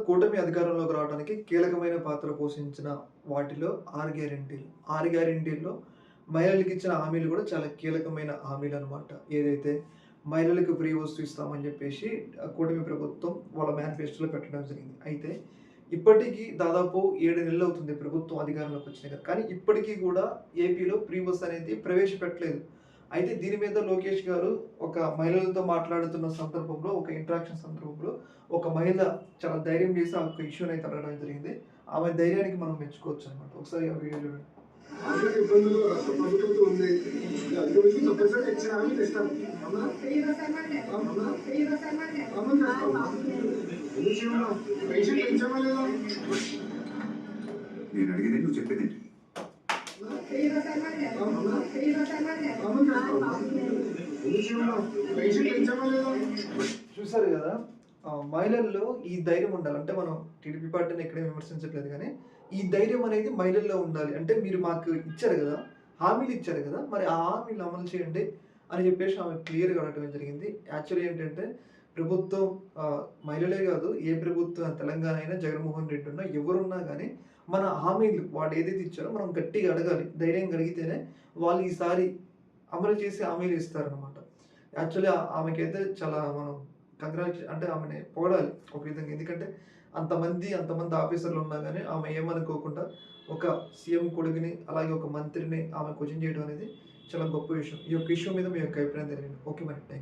కూటమి అధికారంలోకి రావడానికి కీలకమైన పాత్ర పోషించిన వాటిలో 6 గ్యారంటీలు. 6 గ్యారంటీల్లో మహిళలకిచ్చిన హామీలు కూడా చాలా కీలకమైన హామీలనమాట. ఏదైతే మహిళలకు ఫ్రీ బస్సు ఇస్తామని చెప్పేసి కూటమి ప్రభుత్వం వాళ్ళ మేనిఫెస్టోలో పెట్టడం జరిగింది. అయితే ఇప్పటికి దాదాపు 7 నెలలవుతుంది ప్రభుత్వం అధికారంలోకి వచ్చినాక. కానీ ఇప్పటికి కూడా ఏపీలో ఫ్రీ బస్ అనేది ప్రవేశపెట్టలేదు. అయితే దీని మీద లోకేష్ గారు ఒక మహిళలతో మాట్లాడుతున్న సందర్భంలో, ఒక ఇంటరాక్షన్ సందర్భంలో ఒక మహిళ చాలా ధైర్యం చేసి ఆ ఒక్క ఇష్యూనైతే అడగడం జరిగింది. ఆమె ధైర్యానికి మనం మెచ్చుకోవచ్చనమాట. ఒకసారి ఆ వీడియో చూడండి. ఆర్థిక ఇబ్బందులు రాష్ట్ర ప్రభుత్వంతో ఉంది. అధిగమించి తప్పనిసరిగా ఇచ్చిన హామీ తెస్తాం. అమలు చేస్తాం. ఈ విషయంలో పెన్షన్ పెంచామా లేదా? నేను అడిగేది నువ్వు చెప్పేది. అమలు చేస్తాం. ఈ విషయంలో పెన్షన్ పెంచామా లేదా? చూసారు కదా, మహిళల్లో ఈ ధైర్యం ఉండాలి. అంటే మనం టీడీపీ పార్టీని ఎక్కడే విమర్శించట్లేదు కానీ ఈ ధైర్యం అనేది మహిళల్లో ఉండాలి. అంటే మీరు మాకు ఇచ్చారు కదా, హామీలు ఇచ్చారు కదా, మరి ఆ హామీలు అమలు చేయండి అని చెప్పేసి ఆమె క్లియర్గా అడగడం జరిగింది. యాక్చువల్లీ ఏంటంటే ప్రభుత్వం మహిళలే కాదు, ఏ ప్రభుత్వం తెలంగాణ అయినా జగన్మోహన్ రెడ్డి ఉన్నా ఎవరున్నా కానీ మన హామీలు వాళ్ళు ఏదైతే ఇచ్చారో మనం గట్టిగా అడగాలి. ధైర్యం కలిగితేనే వాళ్ళు ఈసారి అమలు చేసి హామీలు ఇస్తారనమాట. యాక్చువల్లీ ఆమెకైతే చాలా మనం అంటే ఆమెని పొగడాలి ఒక విధంగా. ఎందుకంటే అంతమంది ఆఫీసర్లు ఉన్నా కానీ ఆమె ఏమనుకోకుండా ఒక సీఎం కొడుకుని అలాగే ఒక మంత్రిని ఆమె క్వశ్చన్ చేయడం అనేది చాలా గొప్ప విషయం. ఈ యొక్క ఇష్యూ మీద మీ యొక్క అభిప్రాయం తెలియదు. ఓకే మరి, థ్యాంక్ యూ.